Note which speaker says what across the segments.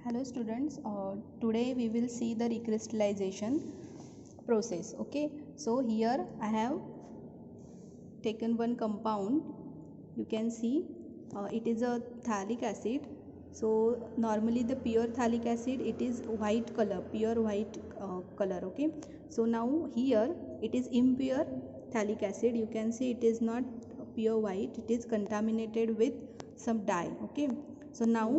Speaker 1: Hello students, today we will see the recrystallization process. Okay, so here I have taken one compound. You can see it is a phthalic acid. So normally the pure phthalic acid, it is white color, pure white color. Okay, so now here it is impure phthalic acid. You can see it is not pure white, it is contaminated with some dye. Okay, so now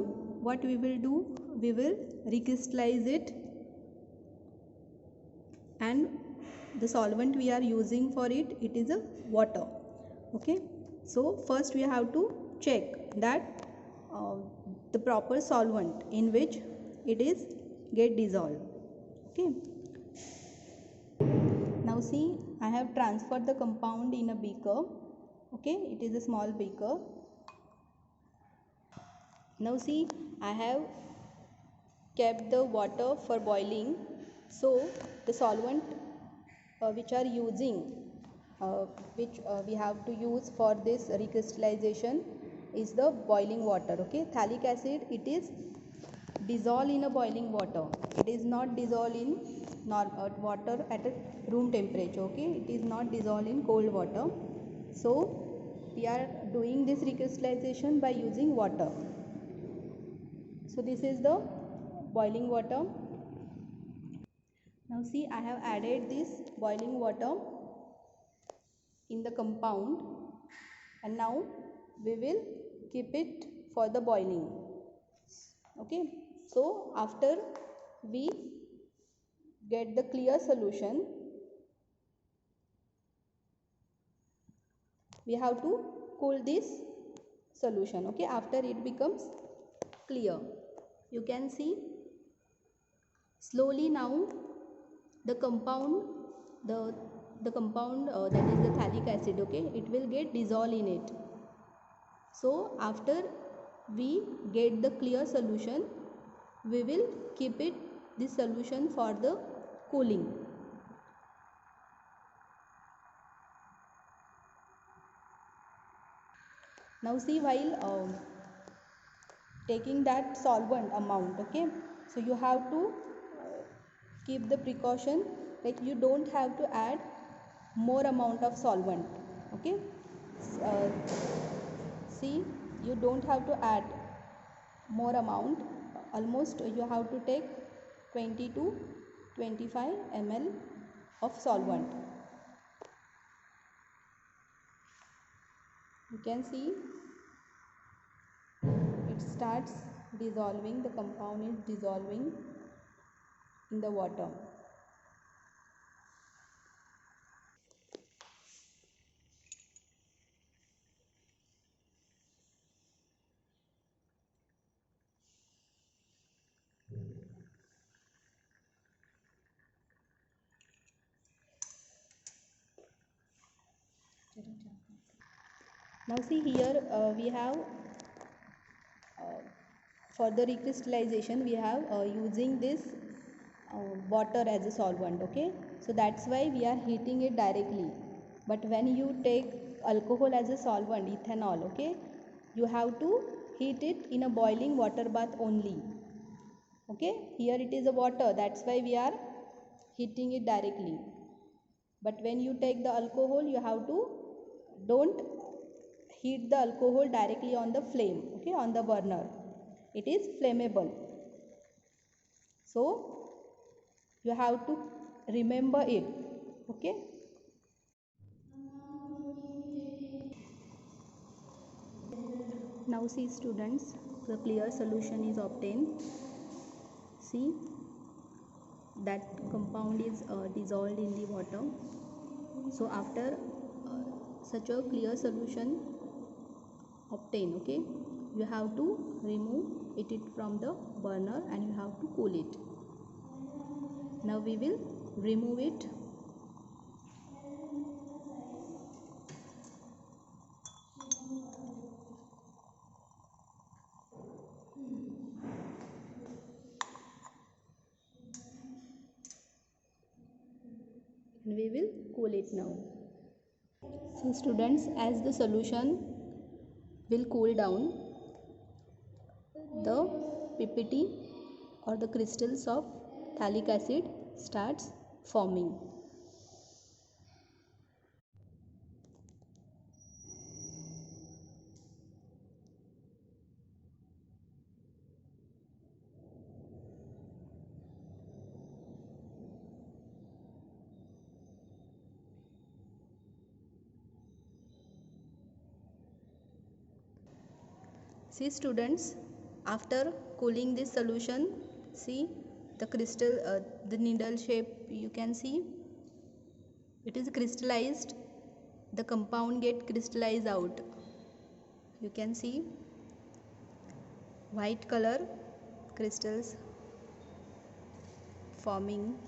Speaker 1: what we will do, we will recrystallize it, and the solvent we are using for it, it is a water. Okay, so first we have to check that the proper solvent in which it is get dissolved. Okay, now see, I have transferred the compound in a beaker. Okay, it is a small beaker. Now see, I have kept the water for boiling. So the solvent which are using which we have to use for this recrystallization is the boiling water. Okay, phthalic acid, it is dissolved in a boiling water, it is not dissolved in water at a room temperature. Okay, it is not dissolved in cold water. So we are doing this recrystallization by using water. So this is the boiling water. Now see, I have added this boiling water in the compound, and now we will keep it for the boiling. Okay, so after we get the clear solution, we have to cool this solution. Okay, after it becomes clear, you can see slowly now the compound, the compound that is the phthalic acid, okay, it will get dissolved in it. So after we get the clear solution, we will keep it, this solution, for the cooling. Now see, while taking that solvent amount, okay, so you have to keep the precaution, like you don't have to add more amount of solvent. Okay, uh, see, you don't have to add more amount, almost you have to take 20 to 25 ml of solvent. You can see it starts dissolving, the compound is dissolving in the water. Now see, here we have for the recrystallization we have using this water as a solvent. Okay, so that's why we are heating it directly. But when you take alcohol as a solvent, ethanol, okay, you have to heat it in a boiling water bath only. Okay, here it is a water, that's why we are heating it directly. But when you take the alcohol, you have to don't heat the alcohol directly on the flame, okay, on the burner, it is flammable. So you have to remember it. Okay, now see students, the clear solution is obtained. See, that compound is dissolved in the water. So after such a clear solution obtained, okay, you have to remove it from the burner and you have to cool it. Now we will remove it. And we will cool it now. So students, as the solution will cool down, the PPT or the crystals of phthalic acid starts forming. See students, after cooling this solution, see the crystal, the needle shape you can see, it is crystallized, the compound get crystallized out. You can see white color crystals forming.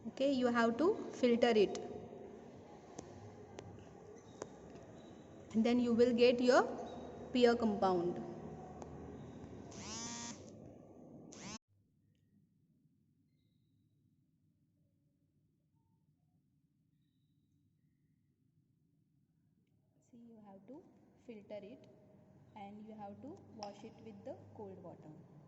Speaker 1: Okay, you have to filter it and then you will get your pure compound. See, you have to filter it and you have to wash it with the cold water.